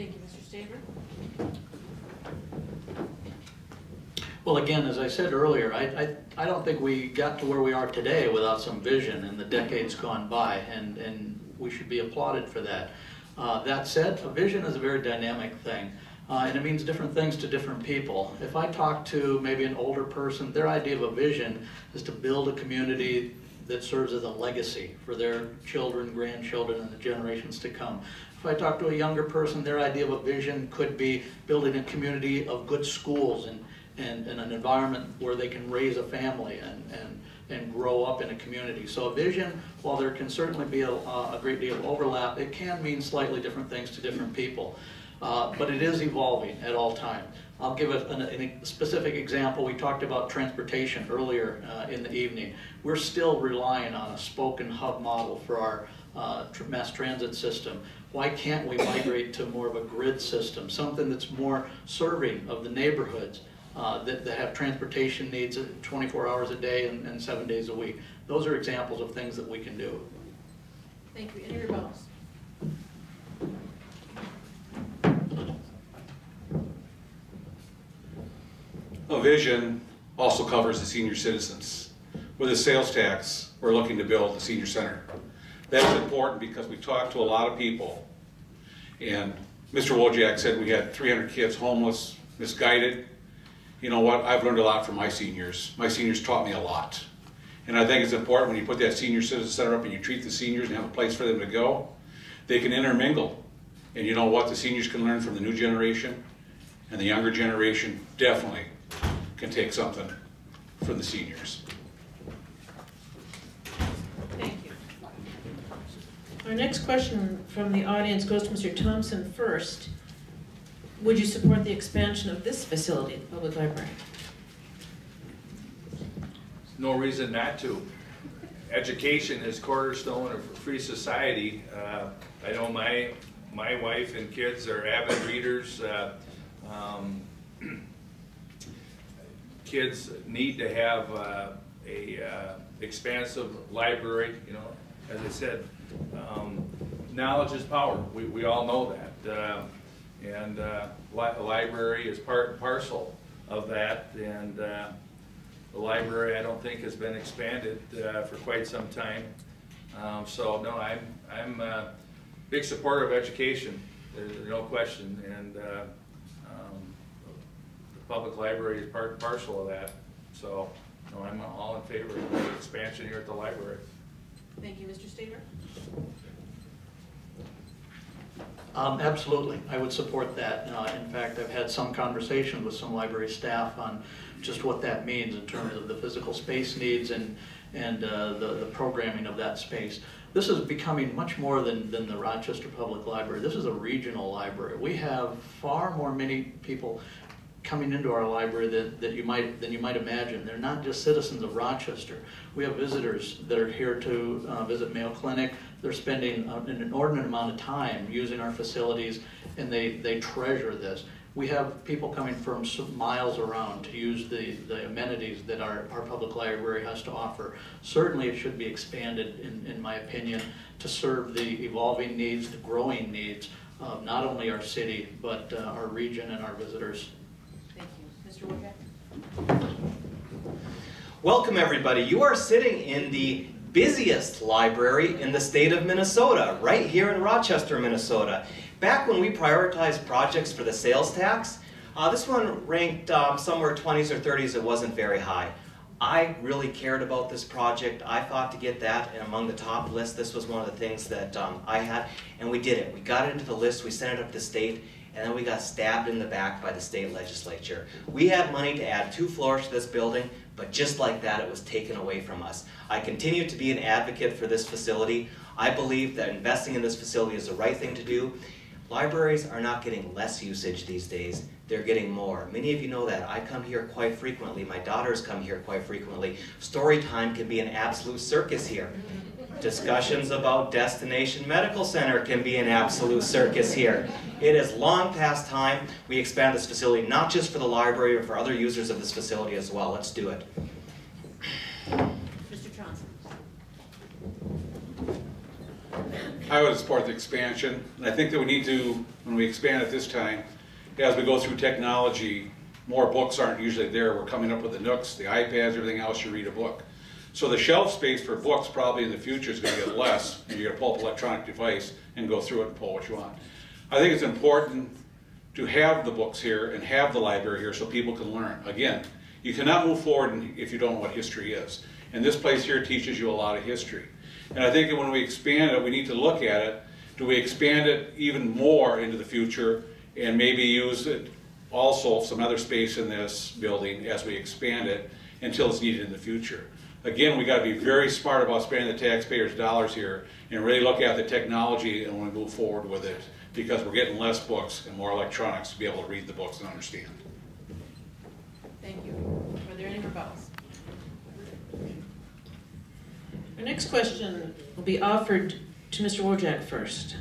Thank you, Mr. Staver. Well, again, as I said earlier, I don't think we got to where we are today without some vision in the decades gone by, and we should be applauded for that. That said, a vision is a very dynamic thing, and it means different things to different people. If I talk to maybe an older person, their idea of a vision is to build a community that serves as a legacy for their children, grandchildren, and the generations to come. If I talk to a younger person, their idea of a vision could be building a community of good schools and an environment where they can raise a family and grow up in a community. So a vision, while there can certainly be a great deal of overlap, it can mean slightly different things to different people. But it is evolving at all times. I'll give a specific example. We talked about transportation earlier in the evening. We're still relying on a spoken hub model for our mass transit system. Why can't we migrate to more of a grid system, something that's more serving of the neighborhoods that have transportation needs 24 hours a day and 7 days a week? Those are examples of things that we can do. Thank you. Any rebuttals? A vision also covers the senior citizens. With the sales tax, we're looking to build a senior center. That's important because we talked to a lot of people, and Mr. Wojcik said we had 300 kids homeless, misguided. You know what, I've learned a lot from my seniors. My seniors taught me a lot. And I think it's important when you put that senior citizen center up and you treat the seniors and have a place for them to go, they can intermingle. And you know what, the seniors can learn from the new generation, and the younger generation definitely can take something from the seniors. Thank you. Our next question from the audience goes to Mr. Thompson first. Would you support the expansion of this facility, the public library? No reason not to. Education is cornerstone of a free society. I know my wife and kids are avid readers. Kids need to have a expansive library. You know, as I said, knowledge is power. We all know that. And the library is part and parcel of that, and the library I don't think has been expanded for quite some time. So no, I'm a big supporter of education. There's no question, and the public library is part and parcel of that. So no, I'm all in favor of the expansion here at the library. Thank you, Mr. Staver. Absolutely, I would support that. In fact, I've had some conversations with some library staff on just what that means in terms of the physical space needs and the programming of that space. This is becoming much more than the Rochester Public Library. This is a regional library. We have far more many people coming into our library than you might imagine. They're not just citizens of Rochester. We have visitors that are here to visit Mayo Clinic. They're spending an inordinate amount of time using our facilities, and they treasure this. We have people coming from miles around to use the amenities that our public library has to offer. Certainly it should be expanded, in my opinion, to serve the evolving needs, the growing needs of not only our city, but our region and our visitors. Thank you. Mr. Wojcik? Welcome, everybody. You are sitting in the busiest library in the state of Minnesota, right here in Rochester, Minnesota. Back when we prioritized projects for the sales tax, this one ranked somewhere 20s or 30s. It wasn't very high. I really cared about this project. I thought to get that among the top list. This was one of the things that I had, and we did it. We got it into the list, we sent it up to the state, and then we got stabbed in the back by the state legislature. We had money to add 2 floors to this building, but just like that, it was taken away from us. I continue to be an advocate for this facility. I believe that investing in this facility is the right thing to do. Libraries are not getting less usage these days, they're getting more. Many of you know that. I come here quite frequently. My daughters come here quite frequently. Story time can be an absolute circus here. Discussions about Destination Medical Center can be an absolute circus here. It is long past time we expand this facility, not just for the library, but for other users of this facility as well. Let's do it. Mr. Throndson. I would support the expansion, and I think that we need to, when we expand at this time, as we go through technology, more books aren't usually there. We're coming up with the Nooks, the iPads, everything else, you read a book. So the shelf space for books probably in the future is going to get less, and you're going to pull up an electronic device and go through it and pull what you want. I think it's important to have the books here and have the library here so people can learn. Again, you cannot move forward if you don't know what history is. And this place here teaches you a lot of history. And I think that when we expand it, we need to look at it. Do we expand it even more into the future and maybe use it also some other space in this building as we expand it until it's needed in the future? Again, we got to be very smart about spending the taxpayers' dollars here and really look at the technology and want to move forward with it, because we're getting less books and more electronics to be able to read the books and understand. Thank you. Are there any rebuttals? Our next question will be offered to Mr. Wojcik first.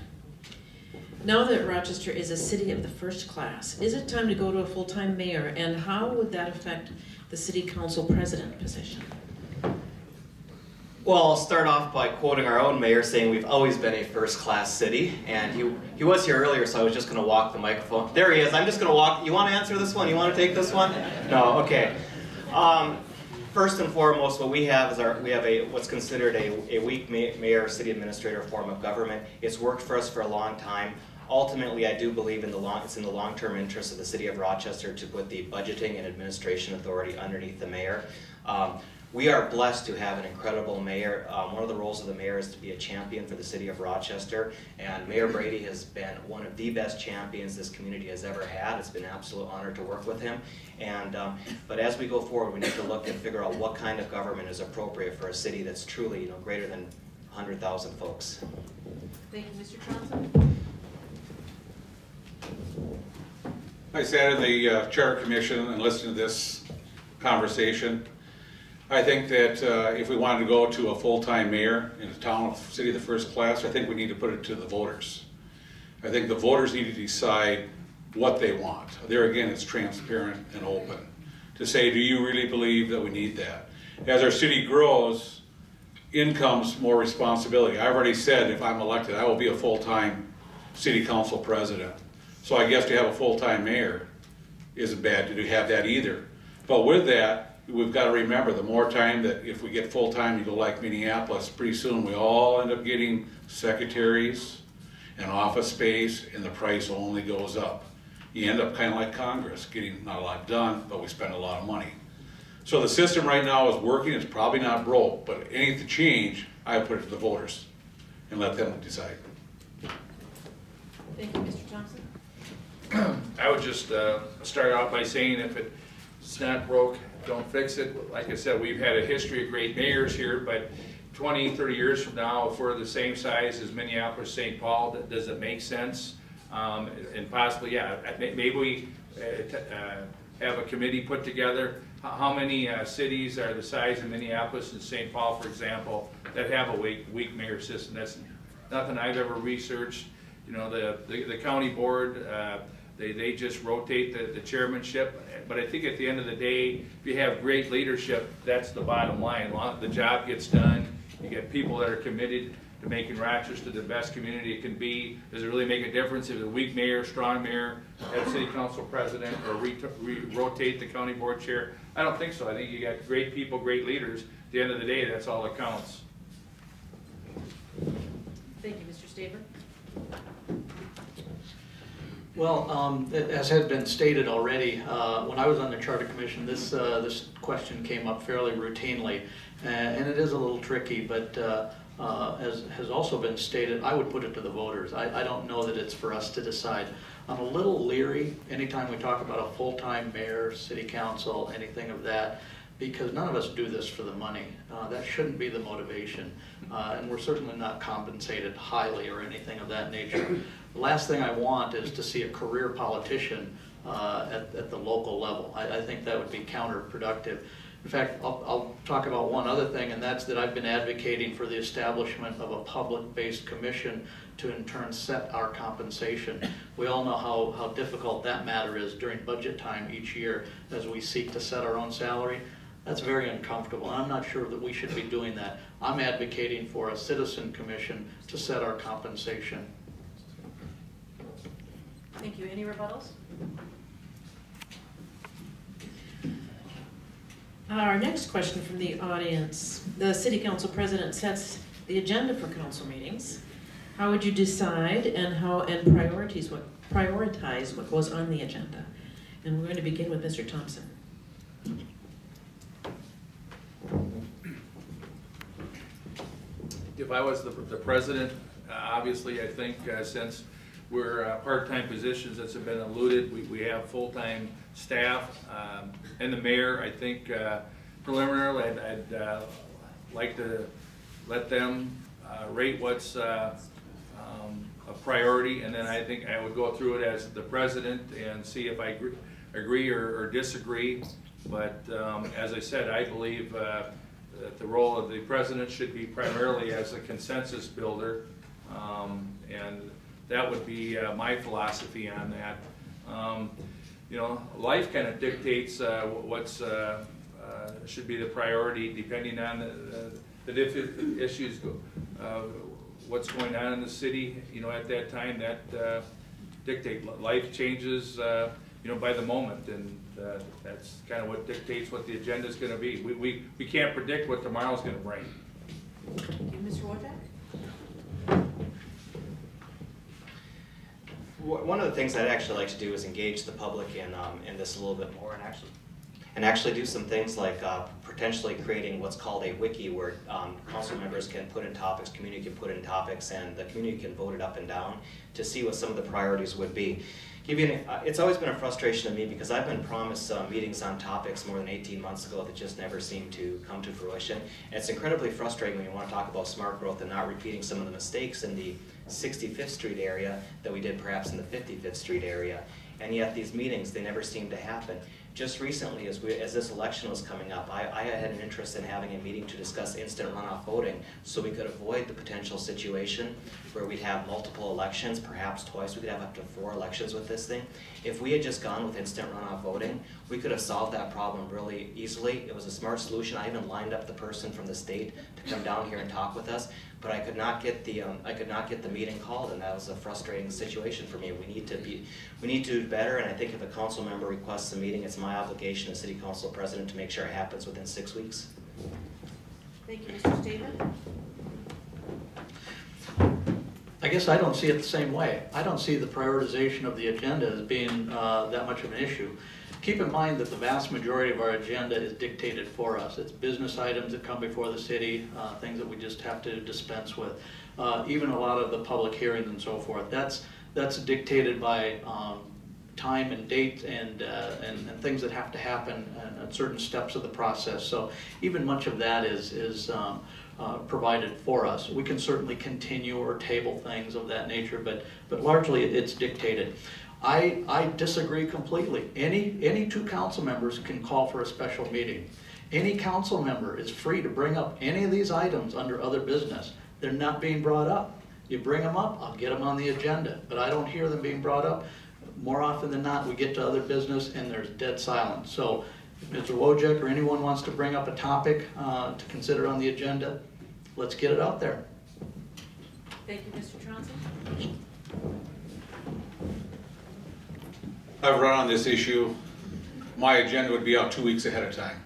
Now that Rochester is a city of the first class, is it time to go to a full-time mayor, and how would that affect the city council president position? Well, I'll start off by quoting our own mayor, saying we've always been a first-class city, and he was here earlier, so I was just going to walk the microphone. There he is. I'm just going to walk. You want to answer this one? You want to take this one? No. Okay. First and foremost, what we have is what's considered a weak mayor, city administrator form of government. It's worked for us for a long time. Ultimately, I do believe it's in the long-term interest of the city of Rochester to put the budgeting and administration authority underneath the mayor. We are blessed to have an incredible mayor. One of the roles of the mayor is to be a champion for the city of Rochester, and Mayor Brady has been one of the best champions this community has ever had. It's been an absolute honor to work with him. And but as we go forward, we need to look and figure out what kind of government is appropriate for a city that's truly, greater than 100,000 folks. Thank you, Mr. Thompson. I sat in the Charter Commission and listened to this conversation. I think that if we wanted to go to a full-time mayor in a town, city of the first class, I think we need to put it to the voters. I think the voters need to decide what they want. There again, it's transparent and open. To say, do you really believe that we need that? As our city grows, in comes more responsibility. I've already said if I'm elected, I will be a full-time city council president. So I guess to have a full-time mayor isn't bad to have that either. But with that, we've got to remember, the more time that if we get full-time, you go like Minneapolis, pretty soon we all end up getting secretaries and office space, and the price only goes up. You end up kind of like Congress, getting not a lot done, but we spend a lot of money. So the system right now is working. It's probably not broke, but anything to change, I would put it to the voters and let them decide. Thank you, Mr. Thompson. I would just start out by saying if it's not broke, don't fix it. Like I said, we've had a history of great mayors here, but 20, 30 years from now, if we're the same size as Minneapolis, St. Paul, does it make sense? And possibly, yeah, maybe we have a committee put together. How many cities are the size of Minneapolis and St. Paul, for example, that have a weak mayor system? That's nothing I've ever researched. The county board, they just rotate the chairmanship, but I think at the end of the day, if you have great leadership, that's the bottom line. The job gets done, you get people that are committed to making Rochester the best community it can be. Does it really make a difference if a weak mayor, strong mayor, have city council president, or rotate the county board chair? I don't think so. I think you got great people, great leaders. At the end of the day, that's all that counts. Thank you, Mr. Staver. Well, as has been stated already, when I was on the Charter Commission, this question came up fairly routinely, and it is a little tricky, but as has also been stated, I would put it to the voters. I don't know that it's for us to decide. I'm a little leery anytime we talk about a full-time mayor, city council, anything of that, because none of us do this for the money. That shouldn't be the motivation, and we're certainly not compensated highly or anything of that nature. The last thing I want is to see a career politician at the local level. I think that would be counterproductive. In fact, I'll talk about one other thing, and that's that I've been advocating for the establishment of a public-based commission to in turn set our compensation. We all know how difficult that matter is during budget time each year as we seek to set our own salary. That's very uncomfortable, and I'm not sure that we should be doing that. I'm advocating for a citizen commission to set our compensation. Thank you. Any rebuttals? Our next question from the audience. The city council president sets the agenda for council meetings. How would you decide and prioritize what goes on the agenda? And we're going to begin with Mr. Thompson. If I was the president, obviously I think since we're part-time positions, that's been alluded, we have full-time staff, and the mayor, I think preliminarily I'd like to let them rate what's a priority, and then I think I would go through it as the president and see if I agree or disagree. But as I said, I believe that the role of the president should be primarily as a consensus builder, and that would be my philosophy on that. You know, life kind of dictates what's should be the priority depending on the different issues, what's going on in the city. You know, at that time, that dictate life changes. You know, by the moment, and that's kind of what dictates what the agenda is going to be. We can't predict what tomorrow's going to bring. Thank you. Mr. Wojcik? One of the things I'd actually like to do is engage the public in this a little bit more, and actually do some things like potentially creating what's called a wiki, where council members can put in topics, community can put in topics, and the community can vote it up and down to see what some of the priorities would be. It's always been a frustration to me because I've been promised meetings on topics more than 18 months ago that just never seem to come to fruition. And it's incredibly frustrating when you want to talk about smart growth and not repeating some of the mistakes in the 65th Street area that we did perhaps in the 55th Street area. And yet these meetings, they never seem to happen. Just recently, as this election was coming up, I had an interest in having a meeting to discuss instant runoff voting so we could avoid the potential situation where we'd have multiple elections, perhaps twice. We could have up to 4 elections with this thing. If we had just gone with instant runoff voting, we could have solved that problem really easily. It was a smart solution. I even lined up the person from the state to come down here and talk with us, but I could not get the meeting called, and that was a frustrating situation for me. We need to do better, and I think if a council member requests a meeting, it's my obligation as city council president to make sure it happens within 6 weeks. Thank you. Mr. Staver? I guess I don't see it the same way. I don't see the prioritization of the agenda as being that much of an issue. Keep in mind that the vast majority of our agenda is dictated for us. It's business items that come before the city, things that we just have to dispense with. Even a lot of the public hearings and so forth. That's dictated by time and date and things that have to happen at certain steps of the process. So even much of that is provided for us. We can certainly continue or table things of that nature, but largely it's dictated. I disagree completely. Any 2 council members can call for a special meeting. Any council member is free to bring up any of these items under other business. They're not being brought up. You bring them up, I'll get them on the agenda, but I don't hear them being brought up. More often than not, we get to other business and there's dead silence. So if Mr. Wojcik or anyone wants to bring up a topic to consider on the agenda, let's get it out there. Thank you. Mr. Throndson? I've run on this issue. My agenda would be out 2 weeks ahead of time.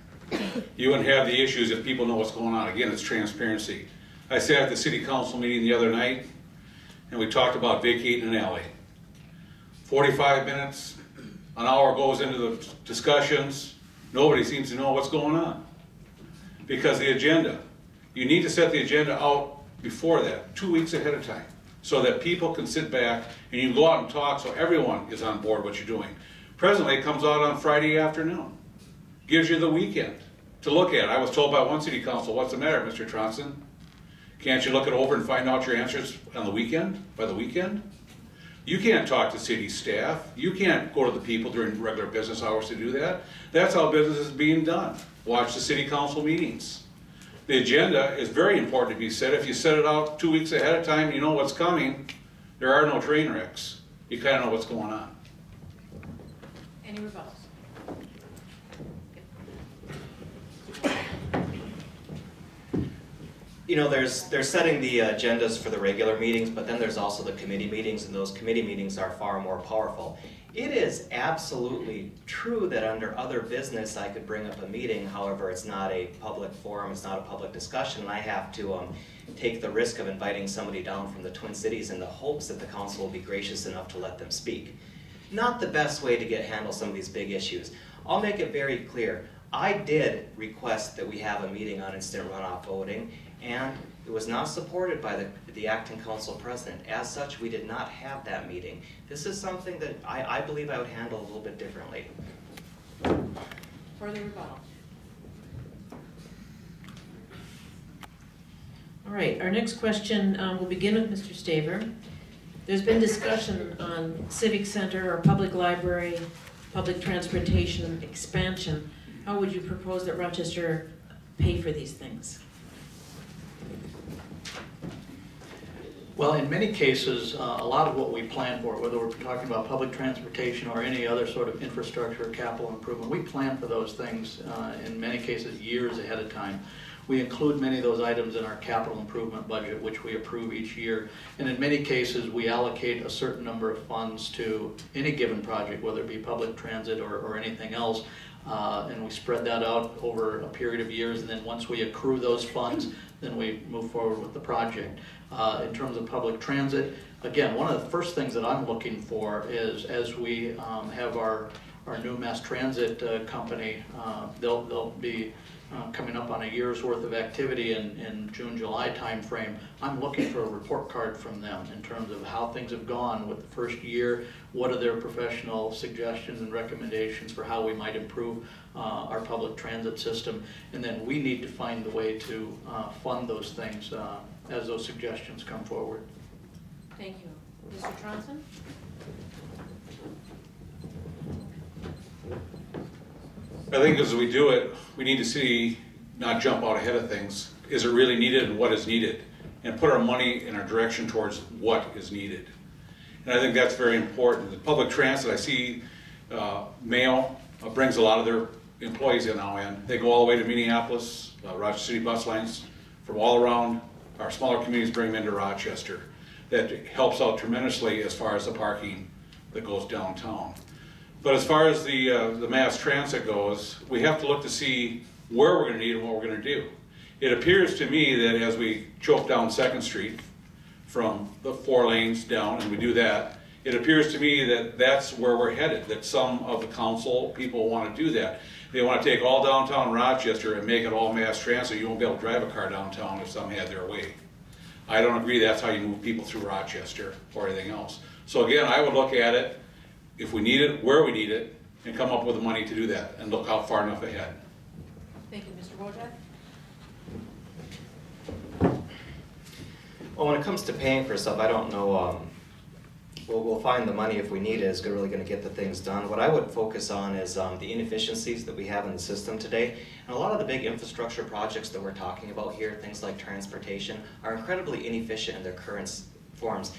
You wouldn't have the issues if people know what's going on. Again, it's transparency. I sat at the city council meeting the other night and we talked about vacating an alley. 45 minutes, an hour goes into the discussions. Nobody seems to know what's going on. Because the agenda, you need to set the agenda out before that, 2 weeks ahead of time, so that people can sit back and you can go out and talk so everyone is on board what you're doing. Presently, it comes out on Friday afternoon. Gives you the weekend to look at. I was told by one city council, what's the matter, Mr. Throndson? Can't you look it over and find out your answers on the weekend, by the weekend? You can't talk to city staff. You can't go to the people during regular business hours to do that. That's how business is being done. Watch the city council meetings. The agenda is very important to be set. If you set it out 2 weeks ahead of time, you know what's coming. There are no train wrecks. You kind of know what's going on. Any rebuttals? you know, they're setting the agendas for the regular meetings, but then there's also the committee meetings, and those committee meetings are far more powerful. It is absolutely true that under other business I could bring up a meeting, however, it's not a public forum, it's not a public discussion, and I have to take the risk of inviting somebody down from the Twin Cities in the hopes that the council will be gracious enough to let them speak. Not the best way to handle some of these big issues. I'll make it very clear. I did request that we have a meeting on instant runoff voting, and it was not supported by the acting council president. As such, we did not have that meeting. This is something that I believe I would handle a little bit differently. Further rebuttal. All right, our next question will begin with Mr. Staver. There's been discussion on civic center or public library, public transportation expansion. How would you propose that Rochester pay for these things? Well, in many cases, a lot of what we plan for, whether we're talking about public transportation or any other sort of infrastructure or capital improvement, we plan for those things in many cases years ahead of time. We include many of those items in our capital improvement budget, which we approve each year. And in many cases, we allocate a certain number of funds to any given project, whether it be public transit or anything else. And we spread that out over a period of years, and then once we accrue those funds, then we move forward with the project. In terms of public transit, again, one of the first things that I'm looking for is as we have our new mass transit company, they'll be coming up on a year's worth of activity in June, July timeframe. I'm looking for a report card from them in terms of how things have gone with the first year, what are their professional suggestions and recommendations for how we might improve our public transit system, and then we need to find the way to fund those things as those suggestions come forward. Thank you. Mr. Throndson? I think as we do it, we need to see, not jump out ahead of things. Is it really needed and what is needed? And put our money in our direction towards what is needed. And I think that's very important. The public transit, I see Mayo brings a lot of their employees in now in. They go all the way to Minneapolis, Rochester City bus lines from all around. Our smaller communities bring them into Rochester. That helps out tremendously as far as the parking that goes downtown. But as far as the mass transit goes, we have to look to see where we're going to need and what we're going to do. It appears to me that as we choke down 2nd Street from the 4 lanes down, and we do that, it appears to me that that's where we're headed, that some of the council people want to do that. They want to take all downtown Rochester and make it all mass transit. You won't be able to drive a car downtown if some had their way. I don't agree that's how you move people through Rochester or anything else. So again, I would look at it, if we need it, where we need it, and come up with the money to do that, and look out far enough ahead. Thank you. Mr. Wojcik? Well, when it comes to paying for stuff, I don't know, we'll find the money if we need it. Is really going to get the things done. What I would focus on is the inefficiencies that we have in the system today. And a lot of the big infrastructure projects that we're talking about here, things like transportation, are incredibly inefficient in their current forms.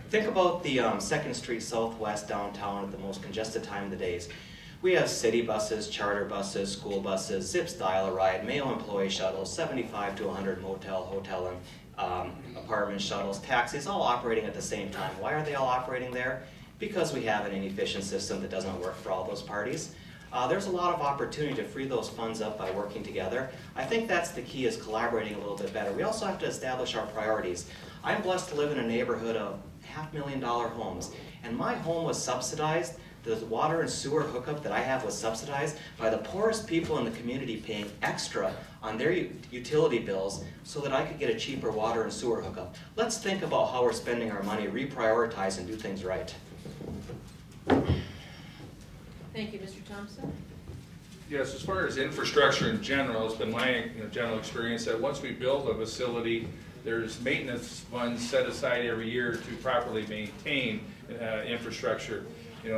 Think about the 2nd Street Southwest downtown at the most congested time of the days. We have city buses, charter buses, school buses, Zips Dial-A-Ride, Mayo employee shuttles, 75 to 100 motel, hotel, and apartment shuttles, taxis, all operating at the same time. Why are they all operating there? Because we have an inefficient system that doesn't work for all those parties. There's a lot of opportunity to free those funds up by working together. I think that's the key, is collaborating a little bit better. We also have to establish our priorities. I'm blessed to live in a neighborhood of $500,000 homes, and my home was subsidized. The water and sewer hookup that I have was subsidized by the poorest people in the community paying extra on their utility bills so that I could get a cheaper water and sewer hookup. Let's think about how we're spending our money, reprioritize, and do things right. Thank you. Mr. Thompson? Yes, as far as infrastructure in general, it's been my general experience that once we build a facility, there's maintenance funds set aside every year to properly maintain infrastructure.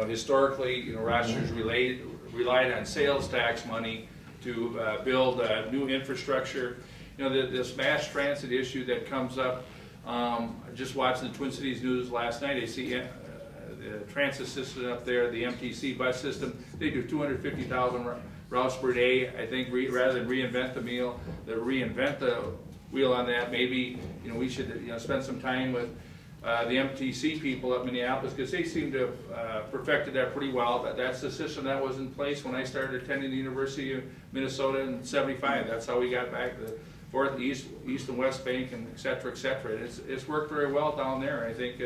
Historically, Rochester's relied on sales tax money to build new infrastructure. This mass transit issue that comes up, just watching the Twin Cities news last night, I see the transit system up there, the MTC bus system, they do 250,000 routes per day, I think, rather than reinvent the wheel, they reinvent the wheel on that. Maybe, you know, we should, you know, spend some time with the MTC people at Minneapolis, because they seem to have perfected that pretty well. That's the system that was in place when I started attending the University of Minnesota in '75. That's how we got back the Fourth, East and West Bank, and et cetera, et cetera. It's worked very well down there. I think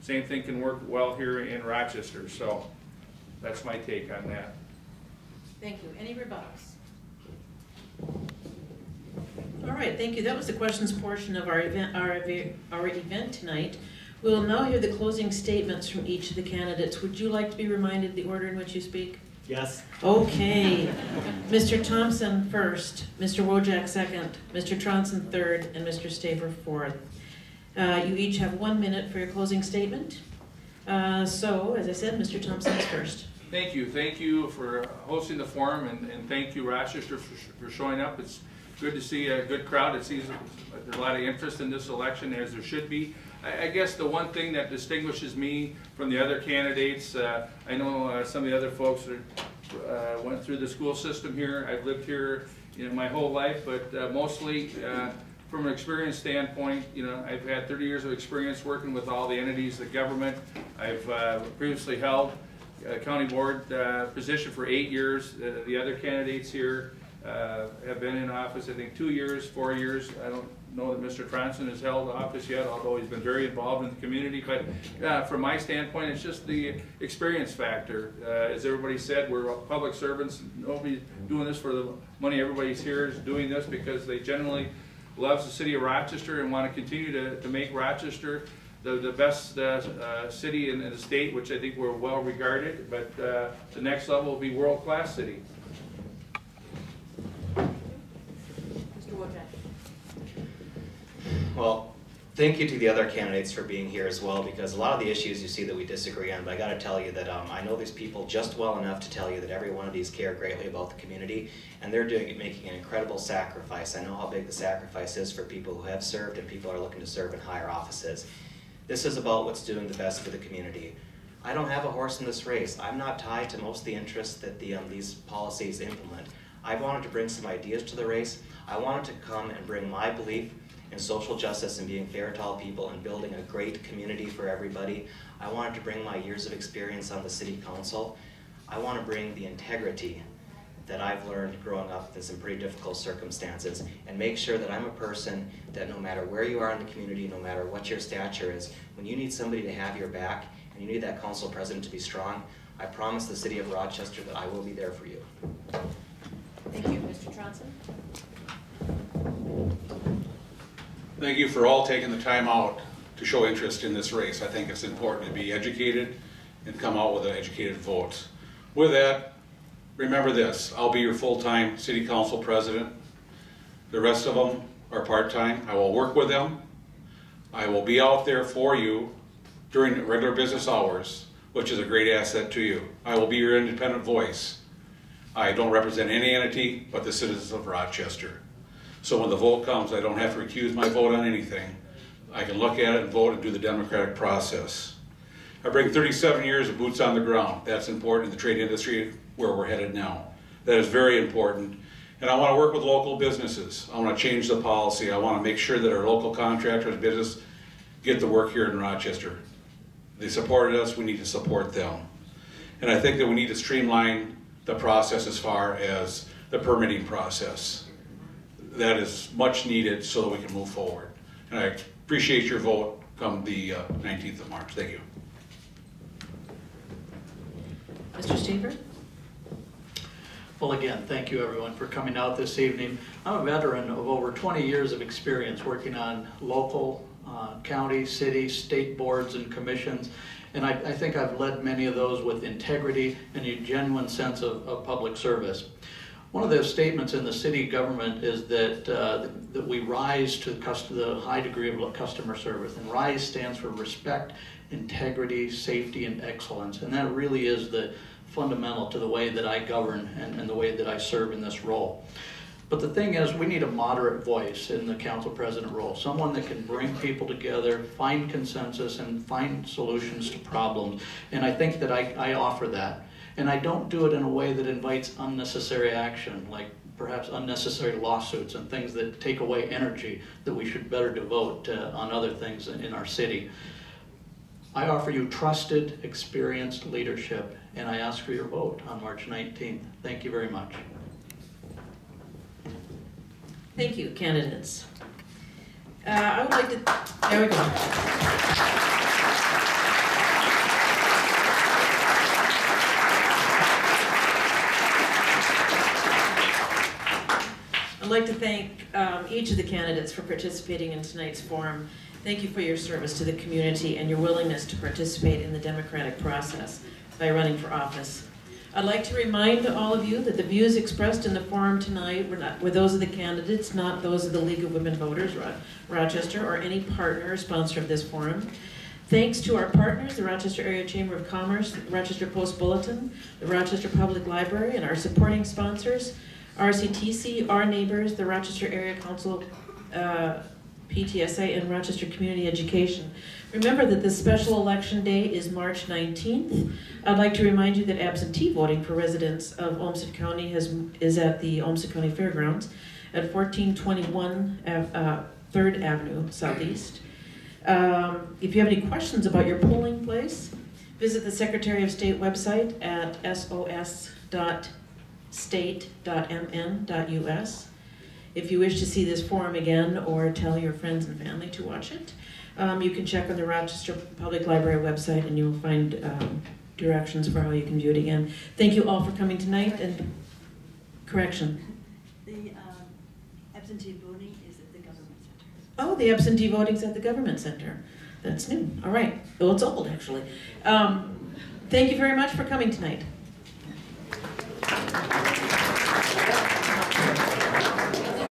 same thing can work well here in Rochester. So that's my take on that. Thank you. Any rebuttals? All right, thank you. That was the questions portion of our event tonight. We will now hear the closing statements from each of the candidates. Would you like to be reminded the order in which you speak? Yes. Okay. Mr. Thompson first, Mr. Wojcik second, Mr. Throndson third, and Mr. Staver fourth. You each have 1 minute for your closing statement. So, as I said, Mr. Thompson is first. Thank you. Thank you for hosting the forum, and thank you, Rochester, for showing up. It's good to see a good crowd. It seems there's a lot of interest in this election, as there should be. I guess the one thing that distinguishes me from the other candidates, I know some of the other folks that went through the school system here. I've lived here, you know, my whole life, but mostly from an experience standpoint, you know, I've had 30 years of experience working with all the entities, the government. I've previously held a county board position for 8 years. The other candidates here have been in office, I think, 2 years, 4 years. I don't know that Mr. Throndson has held office yet, although he's been very involved in the community. But from my standpoint, it's just the experience factor. As everybody said, we're public servants. Nobody's doing this for the money. Everybody's here is doing this because they generally loves the city of Rochester and want to continue to make Rochester the best city in the state, which I think we're well regarded. But the next level will be world-class city. Mr. Wojcik. Well, thank you to the other candidates for being here as well, because a lot of the issues you see that we disagree on, but I got to tell you that I know these people just well enough to tell you that every one of these care greatly about the community, and they're making an incredible sacrifice. I know how big the sacrifice is for people who have served and people who are looking to serve in higher offices. This is about what's doing the best for the community. I don't have a horse in this race. I'm not tied to most of the interests that these policies implement. I wanted to bring some ideas to the race. I wanted to come and bring my belief in social justice and being fair to all people and building a great community for everybody. I wanted to bring my years of experience on the city council. I want to bring the integrity that I've learned growing up in some pretty difficult circumstances and make sure that I'm a person that no matter where you are in the community, no matter what your stature is, when you need somebody to have your back and you need that council president to be strong, I promise the city of Rochester that I will be there for you. Thank you. Mr. Throndson. Thank you for all taking the time out to show interest in this race. I think it's important to be educated and come out with an educated vote. With that, remember this, I'll be your full-time city council president. The rest of them are part-time. I will work with them. I will be out there for you during regular business hours, which is a great asset to you. I will be your independent voice. I don't represent any entity but the citizens of Rochester. So when the vote comes, I don't have to recuse my vote on anything. I can look at it and vote and do the democratic process. I bring 37 years of boots on the ground. That's important in the trade industry where we're headed now. That is very important. And I want to work with local businesses. I want to change the policy. I want to make sure that our local contractors, business, get the work here in Rochester. They supported us, we need to support them. And I think that we need to streamline the process as far as the permitting process. That is much needed so that we can move forward. And I appreciate your vote come the 19th of March. Thank you. Mr. Staver? Well, again, thank you everyone for coming out this evening. I'm a veteran of over 20 years of experience working on local, county, city, state boards and commissions. And I think I've led many of those with integrity and a genuine sense of public service. One of the statements in the city government is that that we rise to the high degree of customer service. And RISE stands for respect, integrity, safety, and excellence. And that really is the fundamental to the way that I govern and the way that I serve in this role. But the thing is, we need a moderate voice in the council president role, someone that can bring people together, find consensus, and find solutions to problems. And I think that I offer that. And I don't do it in a way that invites unnecessary action, like perhaps unnecessary lawsuits and things that take away energy that we should better devote on other things in our city. I offer you trusted, experienced leadership, and I ask for your vote on March 19th. Thank you very much. Thank you, candidates. I would like to, there we go. I'd like to thank each of the candidates for participating in tonight's forum. Thank you for your service to the community and your willingness to participate in the democratic process by running for office. I'd like to remind all of you that the views expressed in the forum tonight were those of the candidates, not those of the League of Women Voters, Rochester, or any partner or sponsor of this forum. Thanks to our partners, the Rochester Area Chamber of Commerce, the Rochester Post Bulletin, the Rochester Public Library, and our supporting sponsors, RCTC, Our Neighbors, the Rochester Area Council, PTSA, and Rochester Community Education. Remember that the special election day is March 19th. I'd like to remind you that absentee voting for residents of Olmsted County is at the Olmsted County Fairgrounds at 1421 3rd Avenue Southeast. If you have any questions about your polling place, visit the Secretary of State website at sos.state.mn.us. If you wish to see this forum again or tell your friends and family to watch it, you can check on the Rochester Public Library website and you'll find directions for how you can view it again. Thank you all for coming tonight, and correction. The absentee voting is at the government center. Oh, the absentee voting's at the government center. That's new. All right. Well, it's old, actually. Thank you very much for coming tonight.